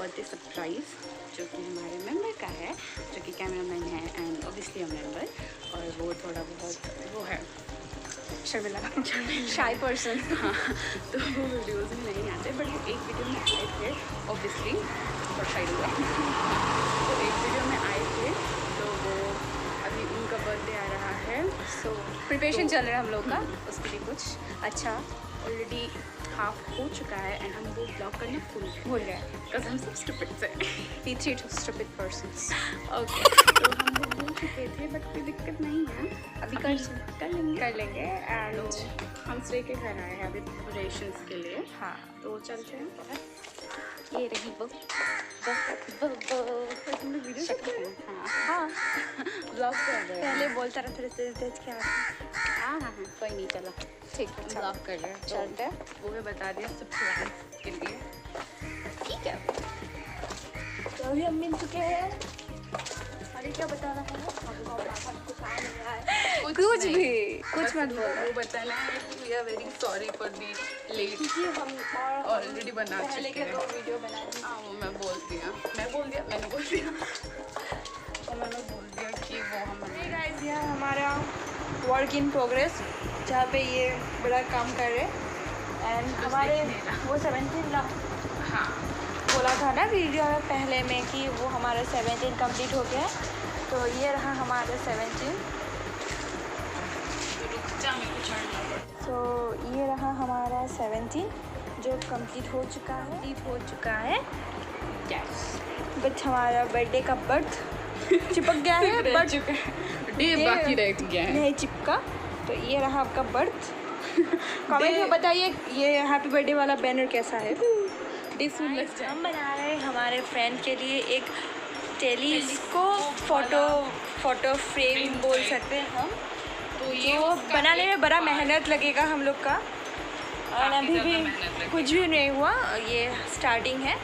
Birthday surprise जो कि हमारे मेंबर का है, जो कि कैमरामैन है एंड ऑब्वियसली अ मेंबर, और वो थोड़ा बहुत वो है शर्मिला शाई पर्सन। हाँ, तो वो वीडियोज़ में नहीं आते, बट वो एक वीडियो में आए थे ऑब्वियसली, और शायद हुआ तो एक वीडियो में आए थे। तो वो अभी उनका बर्थडे आ रहा है, सो प्रिपरेशन चल रहा है हम लोग का उसके लिए कुछ अच्छा। ऑलरेडी हाफ हो चुका है एंड हम वो ब्लॉग करना भूल गए बिकॉज हम सब स्टूपिड थे। We three stupid persons. Okay, तो हम वो भूल चुके थे, बट कोई दिक्कत नहीं है, अभी कर लेंगे एंड हम श्रेय के घर आए हैं अभी प्रिपरेशंस के लिए। हाँ, तो चलते हैं बाहर। ये रही वो तुम लोग वीडियो शूट कर रहे हैं? हाँ, ब्लॉग कर रहे हैं। पहले बोलता रहा फिर तेज क्या। हाँ, कोई नहीं, चला ठीक है, ब्लॉग कर रहे हैं। चलते हैं। वो भी बता दिया सरप्राइज के लिए। ठीक है, तो अभी हम मिल चुके हैं। अरे क्या बताना है? कुछ मत बोलो। वो बताना है कि we are very sorry for the late, क्योंकि हम ऑलरेडी बना पहले चुके के हैं। 2 वीडियो बनाए थे। हाँ, वो मैंने बोल दिया और मैंने बोल दिया कि वो हमारे गाइस, यह हमारा वर्क इन प्रोग्रेस जहाँ पे ये बड़ा काम कर रहे हैं एंड हमारे वो 17 हाँ बोला था ना वीडियो में पहले में कि वो हमारा 17 कंप्लीट हो गया है। तो ये रहा हमारा 17। तो ये रहा हमारा 17 जो कंप्लीट हो चुका है। बट हमारा बर्थडे का बर्थ चिपक गया है, बट डे बाकी रह गया है। नहीं चिपका। तो ये रहा आपका बर्थ। कमेंट में बताइए ये हैप्पी बर्थडे वाला बैनर कैसा है। हम बना रहे हैं हमारे फ्रेंड के लिए एक टेलीस्कोप फोटो फ्रेम बोल सकते हैं हम। तो ये जो बनाने में बड़ा मेहनत लगेगा हम लोग का, और अभी भी कुछ भी नहीं हुआ, ये स्टार्टिंग है।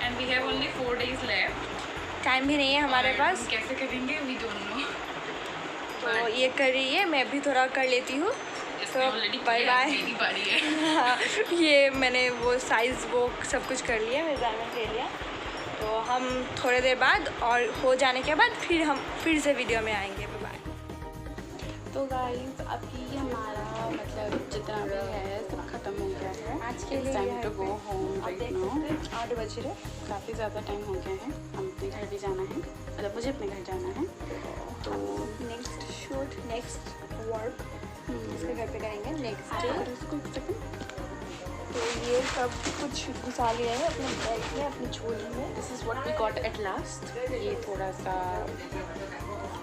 And we have only 4 days left. Time भी नहीं है हमारे पास, कैसे करेंगे वी डोंट नो। तो ये कर रही है, मैं भी थोड़ा कर लेती हूँ। तो बाय बाय। ये मैंने वो साइज़ वो सब कुछ कर लिया, मेजरमेंट ले लिया। तो हम थोड़ी देर बाद और हो जाने के बाद फिर से वीडियो में आएंगे। बाय। तो गाइस अभी हमारा मतलब जितना भी है सब खत्म हो गया है। आज के लिए टाइम टू गो होम आप राइट देख नाउ। सकते हैं 8 बज रहे। काफ़ी ज़्यादा टाइम हो गया है, हम अपने घर भी जाना है, मतलब मुझे अपने घर जाना है। तो नेक्स्ट शूट, नेक्स्ट वर्क इसके घर पे करेंगे नेक्स्ट डे। और इसको एक सेकंड, तो ये सब कुछ घुसा लिया है अपने बैग में, अपनी झोली में। This is what we got at last. ये थोड़ा सा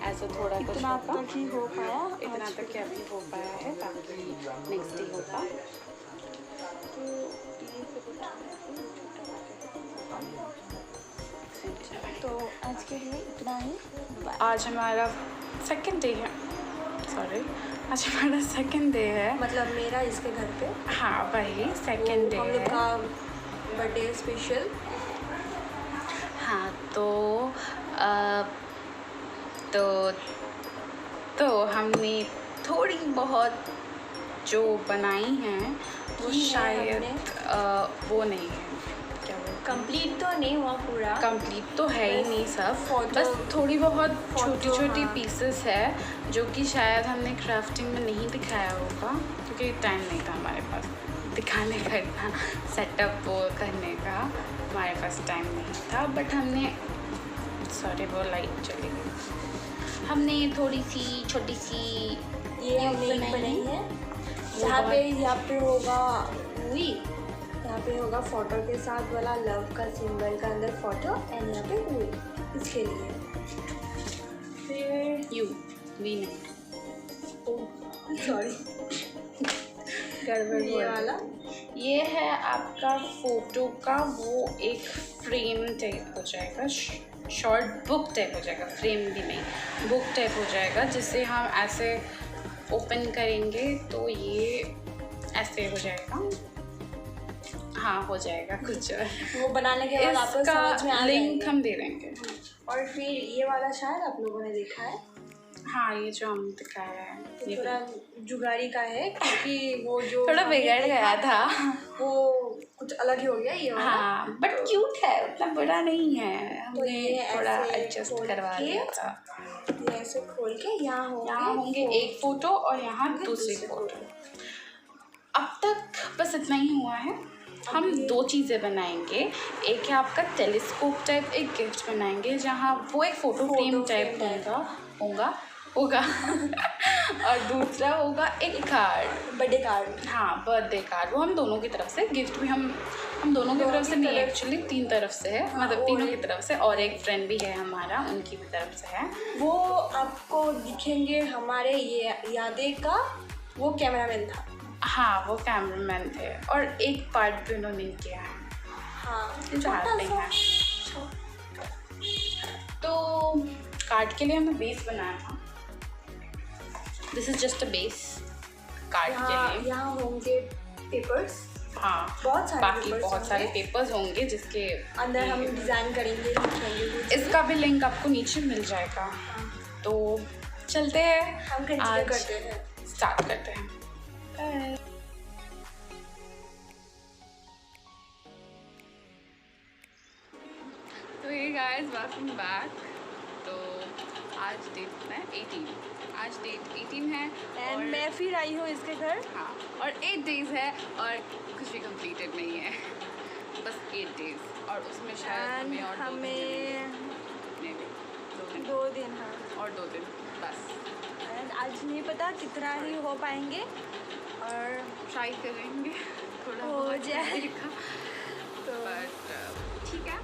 ऐसा थोड़ा कुछ इतना होगा, तक ही हो पाया, इतना आज तक ही अभी हो पाया है, बाकी नेक्स्ट डे होगा। तो ये सब तो आज के लिए इतना ही। बाय। आज हमारा सेकंड डे है, सॉरी आज हमारा सेकंड डे है। मतलब मेरा इसके घर पे हाँ वही सेकंड डे हम लोग है। का बर्थडे स्पेशल। हाँ तो हमने थोड़ी बहुत जो बनाई हैं वो की है शायद हमने। वो नहीं है, क्या बोलते हैं, कंप्लीट तो नहीं हुआ पूरा, कंप्लीट तो है ही बस नहीं सब, photo- बस थोड़ी बहुत छोटी छोटी हाँ। पीसेस है जो कि शायद हमने क्राफ्टिंग में नहीं दिखाया होगा क्योंकि टाइम नहीं था हमारे पास दिखाने का, इतना सेटअप वो करने का हमारे पास टाइम नहीं था। बट हमने सॉरी वो लाइट चली गई, हमने थोड़ी सी छोटी सी ये हमने बनाई है। यहाँ पे होगा हुई, यहाँ पे होगा फोटो के साथ वाला लव का सिंबल का अंदर फोटो, एंड यहाँ पे हुई इसके लिए। फिर यू वी नहीं, सॉरी गड़बड़ ये वाला ये है आपका फोटो का वो एक फ्रेम टाइप हो जाएगा, शॉर्ट बुक टाइप हो जाएगा, फ्रेम भी नहीं बुक टाइप हो जाएगा, जिसे हम ऐसे ओपन करेंगे तो ये ऐसे हो जाएगा। हाँ हो जाएगा कुछ, वो बनाने के बाद आपको समझ में आ लिंक जाएगा। हम दे देंगे। और फिर ये वाला शायद आप लोगों ने देखा है, हाँ ये जो हम दिखा रहे हैं ये थोड़ा जुगाड़ी का है क्योंकि वो जो थोड़ा हमने बिगड़ देखा गया था। वो कुछ अलग ही हो गया ये वाला। हाँ बट क्यूट है, उतना बुरा नहीं है, तो हमने ये थोड़ा ऐसे एडजस्ट खोल करवा के, दिया था। ये ऐसे खोल के यहाँ होंगे एक फ़ोटो और यहाँ दूसरी फ़ोटो। अब तक बस इतना ही हुआ है। हम 2 चीज़ें बनाएंगे, एक है आपका टेलीस्कोप टाइप एक गिफ्ट बनाएंगे जहाँ वो एक फ़ोटो फ्रेम टाइप होगा और दूसरा होगा एक कार्ड, बर्थडे कार्ड। हाँ बर्थडे कार्ड, वो हम दोनों की तरफ से गिफ्ट भी हम दोनों की तरफ से नहीं, एक्चुअली 3 तरफ से है, मतलब तीनों की तरफ से, और एक फ्रेंड भी है हमारा उनकी भी तरफ से है। वो आपको दिखेंगे हमारे ये यादें का वो कैमरामैन था। हाँ वो कैमरामैन थे और एक पार्ट भी उन्होंने किया है। हाँ चाहते हैं तो कार्ड के लिए हमें बेस बनाया था। This is just a base card के लिए। यहाँ होंगे पेपर्स, हाँ बहुत सारे बाकी पेपर्स बहुत सारे होंगे। पेपर्स होंगे जिसके अंदर हम डिज़ाइन करेंगे, लिखेंगे कुछ। इसका भी लिंक आपको नीचे मिल जाएगा। तो चलते हैं, हम कंटिन्यू करते हैं, स्टार्ट करते हैं। तो ये गाइस वेलकम बैक। तो आज डेट कितना है? 18। आज डेट 18 है एंड मैं फिर आई हूँ इसके घर। हाँ और 8 डेज़ है और कुछ भी कंप्लीटेड नहीं है, बस 8 डेज़, और उसमें शायद हमें और 2 दिन हाँ और 2 दिन बस। एंड आज नहीं पता कितना ही हो पाएंगे और ट्राई करेंगे थोड़ा हो बहुत जाए तो बट ठीक है।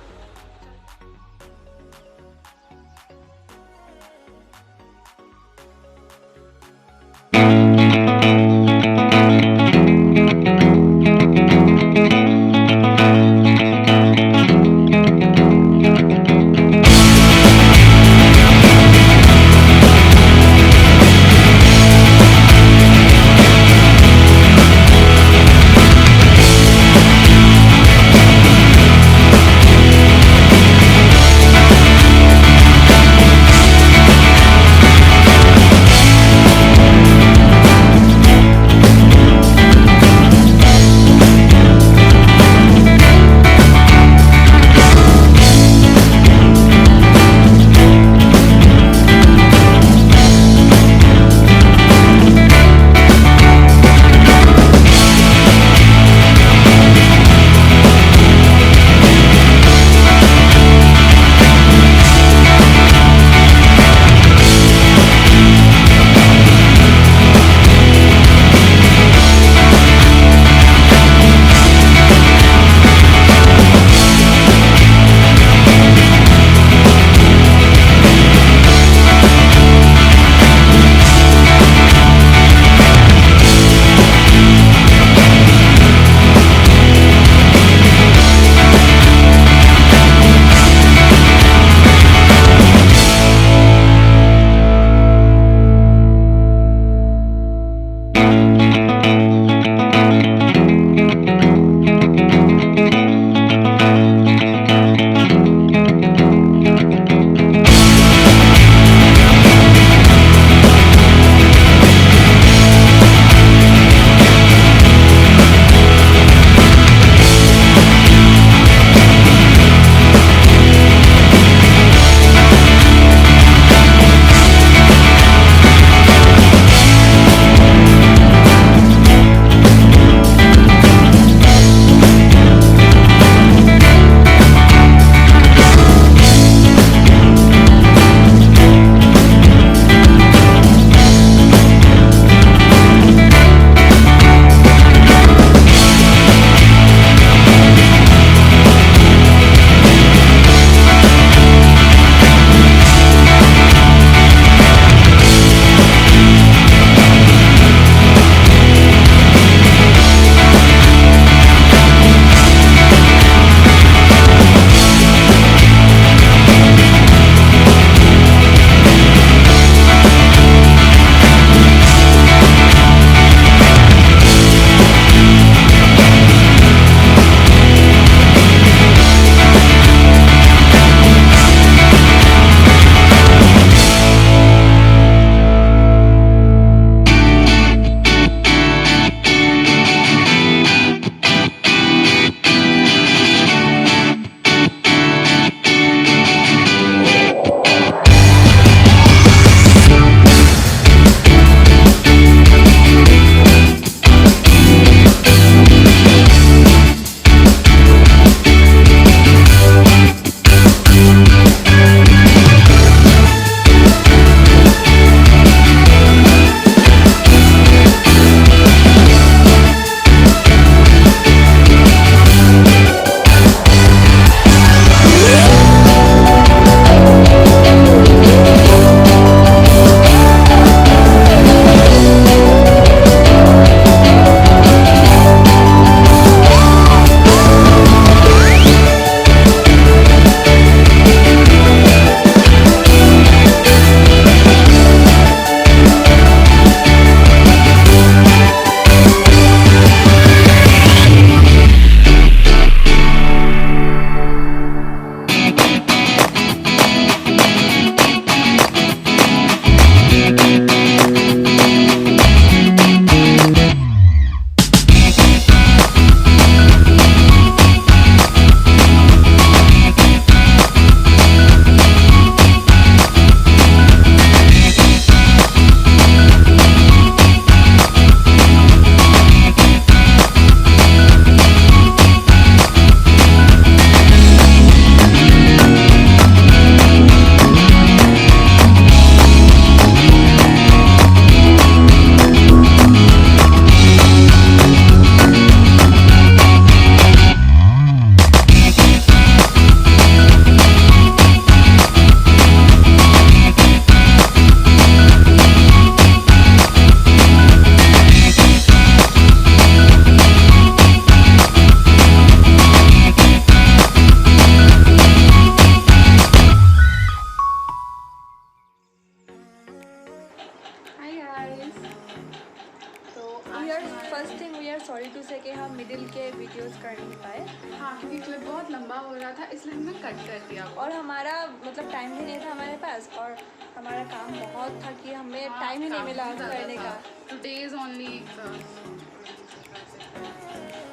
सके हम मिडिल के वीडियोस कर नहीं पाए। हाँ, क्योंकि क्लिप बहुत लंबा हो रहा था इसलिए हमने कट कर दिया। और हमारा मतलब टाइम भी नहीं था हमारे पास, और हमारा काम बहुत था कि हमें टाइम ही नहीं मिला करने का। Today is only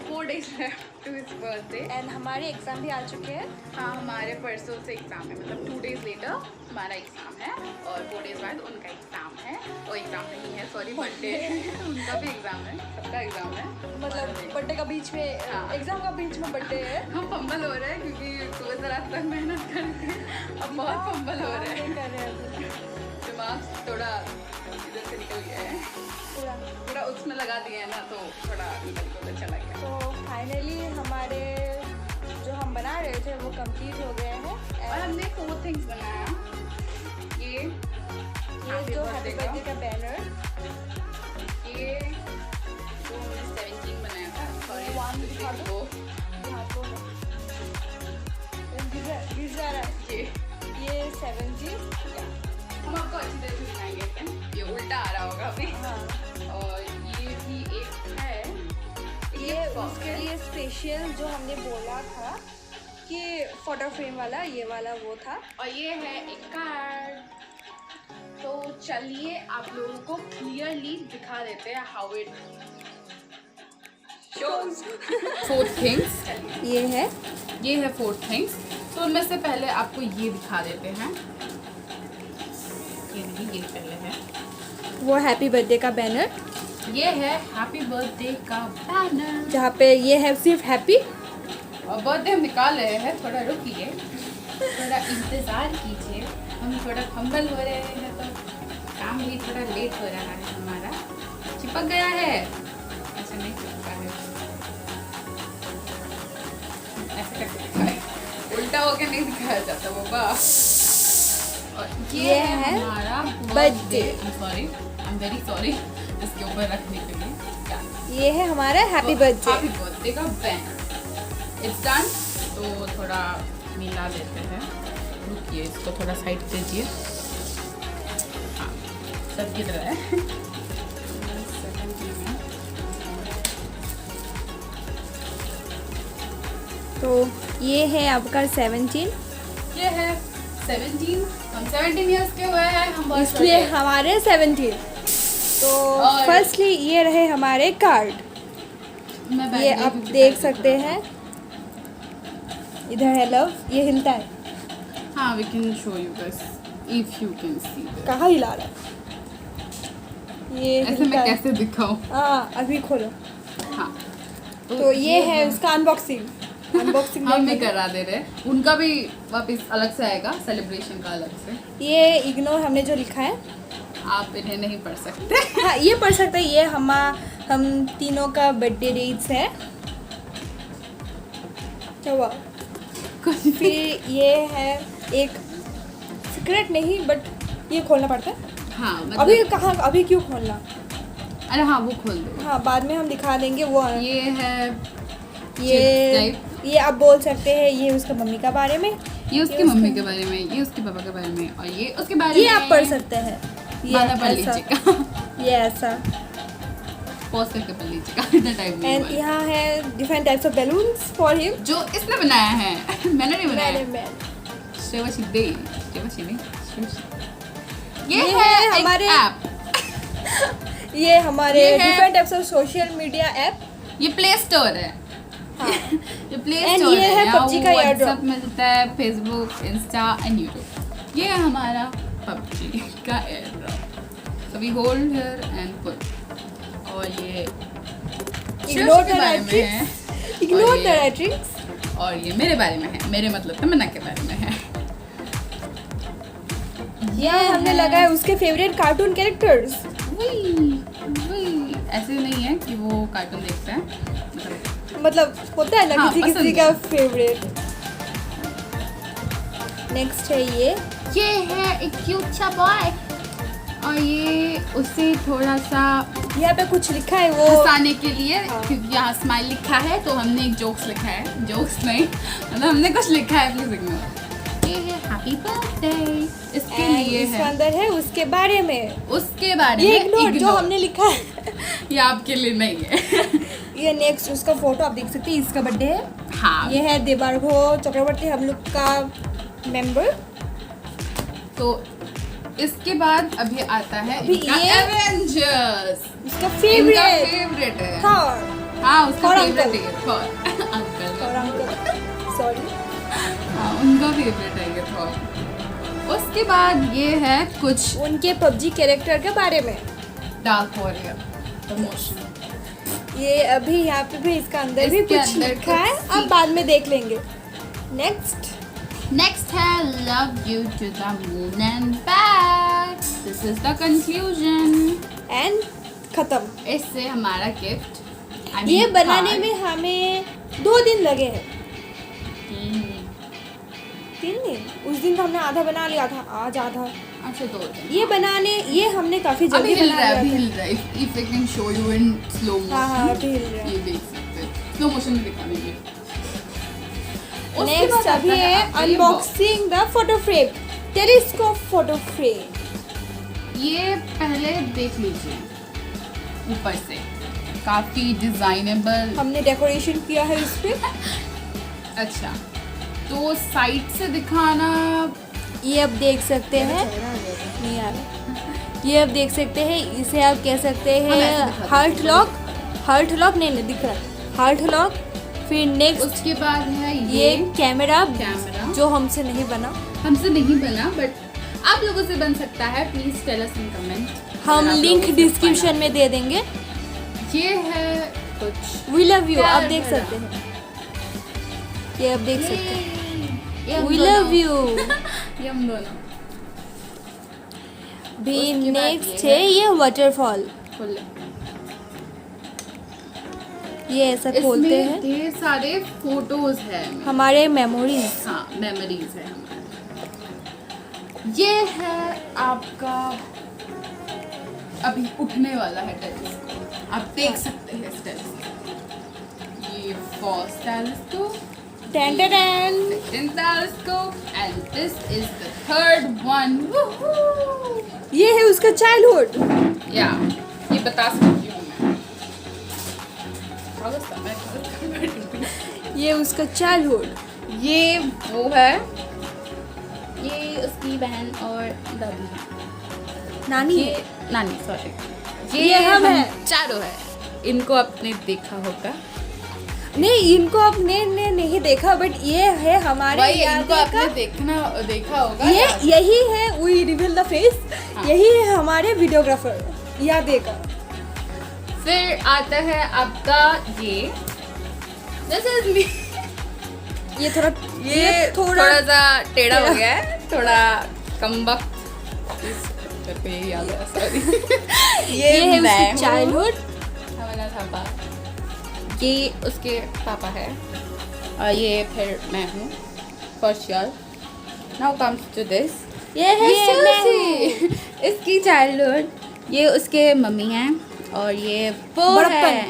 4 days left to his birthday and हमारे एग्ज़ाम भी आ चुके हैं। हाँ, हमारे परसों से एग्ज़ाम है, मतलब 2 days later हमारा एग्ज़ाम है और 4 days बाद उनका एग्ज़ाम है। और एग्ज़ाम नहीं है, सॉरी, बर्थडे उनका भी एग्ज़ाम है, सबका एग्ज़ाम है। मतलब बर्थडे का बीच में, एग्ज़ाम का बीच में बर्थडे है। हम फंबल हो रहे हैं क्योंकि सुबह से रात तक मेहनत करके अब बहुत फंबल हो रहे हैं। दिमाग थोड़ा इधर से निकल गया है, पूरा उसमें लगा दिया है ना, तो थोड़ा निकल चला गया। तो फाइनली हमारे जो हम बना रहे थे वो कंप्लीट हो गए हैं। और हमने 4 things बनाया। ये जो हैप्पी बर्थडे का बैनर, ये जो हमने 17 बनाया था, सॉरी, 1 दिखा दो। ये 17। हम आपको अच्छी तरह से दिखाएंगे। ये उल्टा आ रहा होगा अभी। हाँ। और ये भी एक है, ये उसके लिए स्पेशल जो हमने बोला था कि फोटो फ्रेम वाला, ये वाला वो था। और ये है एक कार्ड। तो चलिए आप लोगों को क्लियरली दिखा देते हैं हाउ इट शोज। 4 things ये है 4 things। तो उनमें से पहले आपको ये दिखा देते हैं। ये पहले है, वो हैप्पी बर्थडे का बैनर। ये है हैप्पी बर्थडे का बैनर, जहाँ पे ये है सिर्फ हैप्पी। और बर्थडे हम निकाल रहे हैं, थोड़ा रुकिए, थोड़ा इंतज़ार कीजिए। हम थोड़ा फंबल हो रहे हैं तो काम भी थोड़ा लेट हो रहा है हमारा। चिपक गया है, ऐसा नहीं चिपका है, ऐसे करके दिखाए, उल्टा होके नहीं दिखाया जाता बाबा। और ये है हमारा birthday. I am very sorry इसके ऊपर रखने के लिए। ये है हमारा हैप्पी बर्थडे। हैप्पी बर्थडे का बैनर इट्स डन। तो थोड़ा मिला देते हैं, रुकिए, इसको थोड़ा साइड कीजिए। हाँ, सब की तरह है। तो ये है आपका 17। ये है 17। हम 17 ईयर्स के हुए हैं, हम बहुत इसलिए छोटे हैं। हमारे 17। तो और- फर्स्टली ये रहे हमारे कार्ड। मैं ये बैग आप भी देख दिखा सकते देती हूँ। हैं, इधर है लव, ये हिलता है। हाँ, we can show you guys if you can see this। कहाँ हिला रहा है? ये ऐसे हिलता मैं है। कैसे दिखाऊं? हाँ, अभी खोलो। हाँ, तो ये है उसका अनबॉक्सिंग। अनबॉक्सिंग हम भी करा दे रहे। उनका भी वापस अलग से आएगा, सेलिब्रेशन का अलग से। ये इग्नोर हमने जो लिखा है, आप इन्हें नहीं पढ़ सकते। हाँ ये पढ़ सकते हैं। ये हम तीनों का बर्थडे डेट्स है। क्या हुआ? फिर ये है एक सीक्रेट नहीं, बट ये खोलना पड़ता है। हाँ, मतलब अभी कहाँ, अभी क्यों खोलना? अरे हाँ, वो खोल दो। हाँ, बाद में हम दिखा देंगे। वो ये है ये आप बोल सकते हैं, ये उसका मम्मी का बारे में, ये उसकी मम्मी के बारे में, ये उसके पापा के बारे में, और ये उसके बारे में। ये आप पढ़ सकते हैं। ये माना पढ़ ऐसा, लीजिएगा। ये ऐसा। पॉज करके पढ़ लीजिएगा, इतना टाइम नहीं एंड हुआ है। यहाँ है different types of balloons for him. जो इसने बनाया है, मैंने नहीं बनाया। मैंने ये ये है है हमारे हमारे- ऐप। ये हमारे ये है- different types of social media app. ये प्ले स्टोर है। हाँ। ये प्ले And स्टोर ये है यहाँ PUBG का airdrop। WhatsApp मिलता है, फेसबुक, इंस्टा एंड यूट्यूब। ये है हमारा PUBG का airdrop. So we hold here and put। और ये इग्नोर के द बारे में है। रेट्रिक्स, इग्नोर और द ये- रेट्रिक्स। और ये मेरे बारे में है, मेरे मतलब तमन्ना के बारे में है। ये हमने लगाया उसके फेवरेट कार्टून कैरेक्टर्स। ऐसे नहीं है कि वो कार्टून देखते हैं, मतलब होता है ना हाँ, किसी पसंद किसी का है। फेवरेट। नेक्स्ट है ये है एक क्यूट सा बॉय, और ये उससे थोड़ा सा यहाँ पे कुछ लिखा है वो। हंसाने के लिए, हाँ। क्योंकि यहाँ स्माइल लिखा है तो हमने एक जोक्स लिखा है। जोक्स नहीं, मतलब हमने कुछ लिखा है, प्लीज इग्नोर। ये है हैप्पी बर्थडे, इसके And लिए इसके है, अंदर है उसके बारे में। उसके बारे ये में इग्नोर जो ignore। हमने लिखा है। ये आपके लिए नहीं है। ये नेक्स्ट उसका फोटो आप देख सकते हैं, इसका बर्थडे है। हाँ, ये है देवार्घो चक्रवर्ती, हम लोग का मेंबर। तो इसके बाद अभी आता है अभी इनका ये एवेंजर्स, इसका फेवरेट फेवरेट है। थॉर। हाँ, उसका और फेवरेट अंकल। है थॉर। अंकल और अंकल, सॉरी। हाँ, उनका फेवरेट है ये थॉर। उसके बाद ये है कुछ उनके पबजी कैरेक्टर के बारे में। Dark warrior promotion. ये अभी यहाँ पे भी इसका अंदर भी इसके कुछ अंदर लिखा है, कुछ अब बाद में देख लेंगे। नेक्स्ट है love you to the moon and back. This is the conclusion and खत्म। इससे हमारा गिफ्ट ये बनाने में हमें 2 दिन लगे हैं। 3 दिन। उस दिन तो हमने आधा बना लिया था, आज आधा। अच्छा 2 दिन। ये बनाने ये हमने काफी जल्दी अभी हिल बना रहा है, अभी लिया हिल रहा है। If I can show you in slow था। हाँ मोशन, अभी हिल रहा है। ये देख सकते हैं। स्लो मोशन में दिखा देंगे। नेक्स्ट अभी है unboxing the photo frame, telescope photo frame. ये पहले देख लीजिए ऊपर से, काफी डिजाइनेबल। हमने डेकोरेशन किया है इस पे। अच्छा, तो साइड से दिखाना। ये अब देख सकते हैं, नहीं आ रहा। ये अब देख सकते हैं, इसे आप कह सकते हम ऐसे हैं दिखाते हार्ट लॉक। हार्ट लॉक नहीं दिख रहा, हार्ट लॉक। फिर नेक्स्ट उसके बाद है ये कैमरा कैमरा, जो हमसे नहीं बना। हमसे नहीं बना बट आप लोगों से बन सकता है। Please tell us in comment. हम लिंक डिस्क्रिप्शन में दे देंगे। ये है कुछ वी लव यू, आप देख कैमरा। सकते हैं। ये आप देख सकते हैं, ये हम वी दोनों। Love you. ये हम दोनों। भी उसके बाद नेक्स्ट ये है ये वाटरफॉल। खोल ले। ये ऐसा खोलते इसमें हैं, ढेर सारे फोटोज है। हमारे मेमोरीज। हाँ, मेमोरीज है हमारे। ये है आपका अभी उठने वाला है टेलीस्कोप, आप देख सकते हैं इस टेलीस्कोप। ये first telescope, ten ten ten. second telescope, and this is the third one. Woohoo! ये है उसका चाइल्डहुड। या ये बता सकती हूँ मैं। कागज था, मैं कागज का बैठी हूँ। ये उसका चाइल्डहुड। ये वो है, ये उसकी बहन और दादी है। नानी ये है। नानी, सॉरी। ये हम हैं। चारों है। इनको आपने देखा होगा। नहीं, इनको आपने ने नहीं देखा, बट ये है हमारे भाई, इनको यादें आपने का। देखा होगा। ये यही है, वी रिवील द फेस। हाँ। यही है हमारे वीडियोग्राफर यादें का। फिर आता है आपका ये, दिस इज मी। ये थोड़ा थोड़ा सा टेढ़ा हो गया है, थोड़ा कमबख्त। को ये याद है, सॉरी। ये है मैं उसकी हूँ। चाइल्डहुड। हमारा थापा, ये उसके पापा है, और ये फिर मैं हूँ for sure. Now comes to this, ये है Chelsea, इसकी चाइल्डहुड। ये उसके मम्मी हैं, और ये वो है।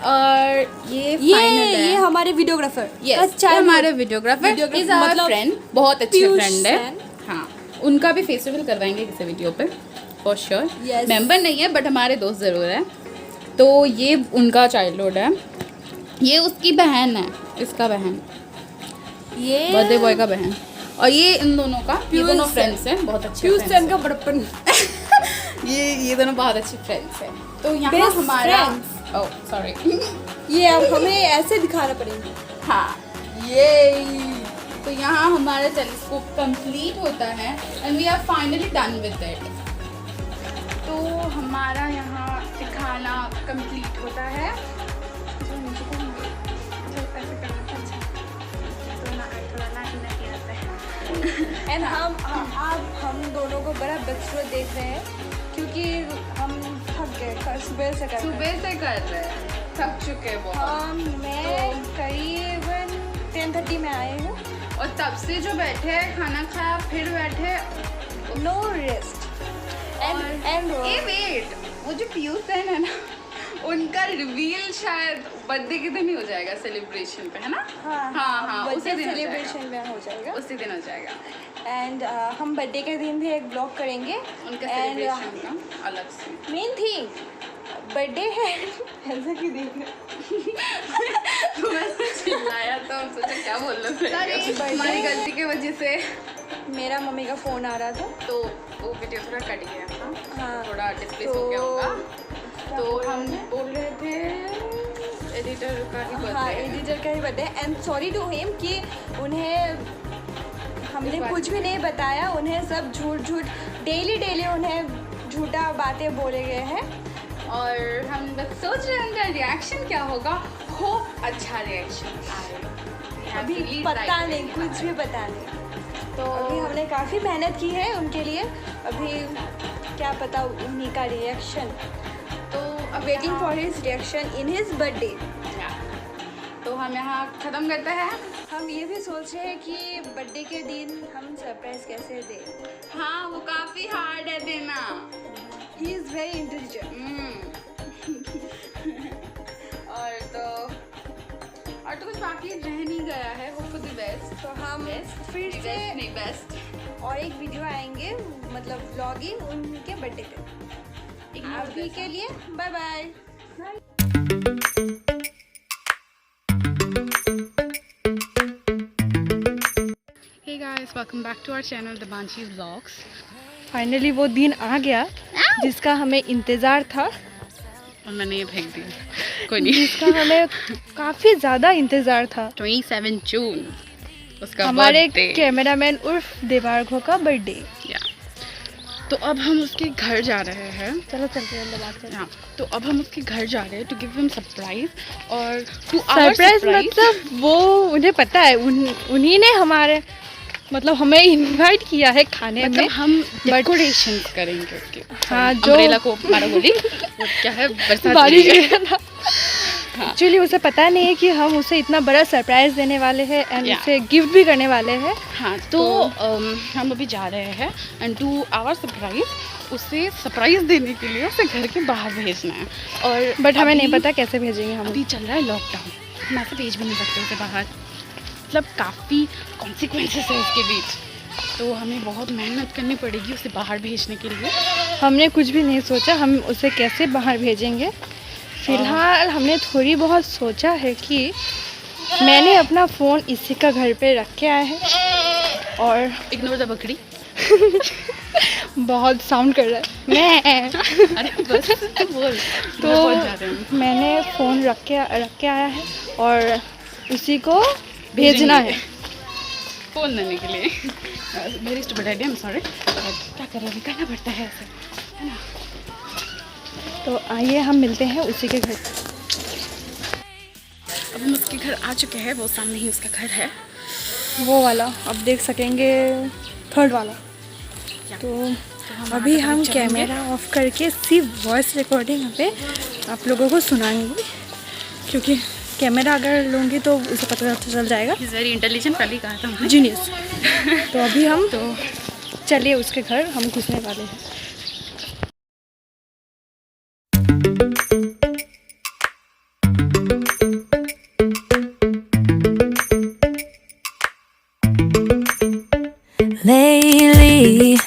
और ये फाइनल है। ये हमारे वीडियोग्राफर। यस, हमारे वीडियोग्राफर इज आवर मतलब फ्रेंड, बहुत अच्छे पीयूष फ्रेंड है। सैन। हाँ, उनका भी फेस रिवील करवाएंगे किसी वीडियो पे फॉर श्योर। Yes. मेंबर नहीं है बट हमारे दोस्त ज़रूर है। तो ये उनका चाइल्डहुड है। ये उसकी बहन है, इसका बहन, ये बर्थडे बॉय का बहन। और ये इन दोनों का, ये पीयूष दोनों सैन। फ्रेंड्स हैं, बहुत अच्छे पीयूष friends सैन का हैं। बड़प्पन। ये दोनों बहुत अच्छे फ्रेंड्स हैं। तो यहाँ Best हमारा, friends। Oh sorry. ये अब हमें ऐसे दिखाना पड़ेगा। हाँ, ये तो यहाँ हमारा टेलीस्कोप कंप्लीट होता है and we are finally done with it. तो हमारा यहाँ दिखाना कंप्लीट होता है। एंड हम दोनों को बड़ा बदसूरत देख रहे हैं, क्योंकि हम थक गए, सुबह से कर रहे हैं। सुबह से कर रहे हैं, थक चुके बहुत। मैं करीबन 10:30 में आई हूँ। और तब से जो बैठे हैं, खाना खाया, फिर बैठे, no rest. And a wait, वो जो पीयूष सैन है ना, उनका रिवील शायद बर्थडे के दिन ही हो जाएगा, सेलिब्रेशन पे, है ना? हाँ, उसी दिन सेलिब्रेशन में हो जाएगा। उसी दिन हो जाएगा। एंड हम बर्थडे के दिन भी एक ब्लॉग करेंगे। उनका सेलिब्रेशन का अलग से। मेन थिंग बर्थडे है ऐसा क्यों देख रहे तो मैंने चिल्लाया तो हम सोचा क्या बोल रहे थे, हमारी गलती की वजह से मेरा मम्मी का फ़ोन आ रहा था तो वो वीडियो थोड़ा कट गया था। हाँ थोड़ा डिस्प्लेस हो गया होगा। तो हम बोल रहे थे एडिटर का ही हाँ बर्थडे। एडिटर का ही birthday and sorry to him कि उन्हें हमने कुछ भी नहीं बताया, उन्हें सब झूठ डेली उन्हें झूठा बातें बोले गए हैं और हम बस सोच रहे हैं उनका रिएक्शन क्या होगा। होप अच्छा रिएक्शन आए। अभी पता नहीं, कुछ भी पता नहीं। तो अभी हमने काफ़ी मेहनत की है उनके लिए, अभी क्या पता उन्हीं का रिएक्शन। तो waiting for his reaction in his birthday. तो हम यहाँ ख़त्म करते हैं। हम ये भी सोच रहे हैं कि बर्थडे के दिन हम सरप्राइज कैसे दें। हाँ वो काफ़ी हार्ड है देना। He is very intelligent. और तो कुछ बाकी रह नहीं गया है। Hope for the best. तो हम फिर से नहीं बेस्ट और एक वीडियो आएंगे, मतलब व्लॉगिंग उनके बर्थडे पे। अभी के लिए bye bye. Hey guys, welcome back to our channel The Banshi Vlogs। Finally वो दिन आ गया जिसका हमें इंतज़ार था और मैंने ये फेंक दिया। कोई नहीं। जिसका हमें काफ़ी ज़्यादा इंतज़ार था। 27 जून उसका हमारे birthday। कैमरामैन उर्फ देवार्घो का बर्थडे। तो अब हम उसके घर जा रहे हैं। चलो चलते हैं बात करते हैं। हाँ, तो अब हम उसके घर जा रहे हैं टू गिव हिम सरप्राइज। और सरप्राइज मतलब वो उन्हें पता है, उन्हीं ने हमारे मतलब हमें इनवाइट किया है खाने मतलब में। हम डेकोरेशन करेंगे उसके। हाँ, जो अम्ब्रेला को मारा गोली वो क्या है, बरसात बारिश हो रही है। गिरा था। एक्चुअली उसे पता नहीं है कि हम उसे इतना बड़ा सरप्राइज देने वाले हैं एंड उसे गिफ्ट भी करने वाले हैं। हाँ तो हम अभी जा रहे हैं एंड टू आवर सरप्राइज उसे सरप्राइज देने के लिए उसे घर के बाहर भेजना है। और बट हमें नहीं पता कैसे भेजेंगे हम। अभी चल रहा है लॉकडाउन, हम ऐसे भेज भी नहीं सकते उसे बाहर, मतलब काफ़ी कॉन्सिक्वेंसेस है उसके बीच। तो हमें बहुत मेहनत करनी पड़ेगी उसे बाहर भेजने के लिए। हमने कुछ भी नहीं सोचा हम उसे कैसे बाहर भेजेंगे। फिलहाल हमने थोड़ी बहुत सोचा है कि मैंने अपना फ़ोन इसी का घर पे रख के आया है और इग्नोर द बकरी। बहुत साउंड कर रहा है मैं। अरे बस बोल। तो मैंने फ़ोन रख के आया है और उसी को भेजना है फ़ोन देने के लिए। Very stupid idea, I am sorry. क्या कर रहे हैं, करना पड़ता है ऐसे, है ना। तो आइए हम मिलते हैं उसी के घर। अब हम उसके घर आ चुके हैं, वो सामने ही उसका घर है, वो वाला अब देख सकेंगे, थर्ड वाला। तो अभी हम कैमरा ऑफ करके सिर्फ वॉइस रिकॉर्डिंग यहाँ पे आप लोगों को सुनाएंगे, क्योंकि कैमरा अगर लूँगी तो उसे पता चल जाएगा। ही इज़ वेरी इंटेलिजेंट, पहले कहा था हमने। जीनियस। तो अभी हम चलिए उसके घर हम घुसने वाले हैं। Lately,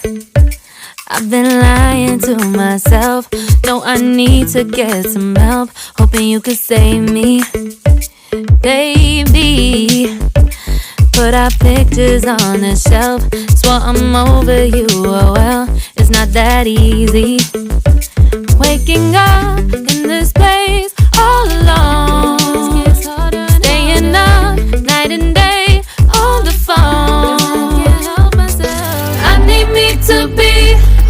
I've been lying to myself. No, I need to get some help. Hoping you could save me, baby. Put our pictures on the shelf. Swore I'm over you, oh well, it's not that easy. Waking up in this place all alone, staying up night and day on the phone. I need me to be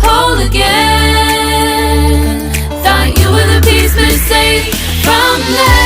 whole again. Thought you were the piece missing from that.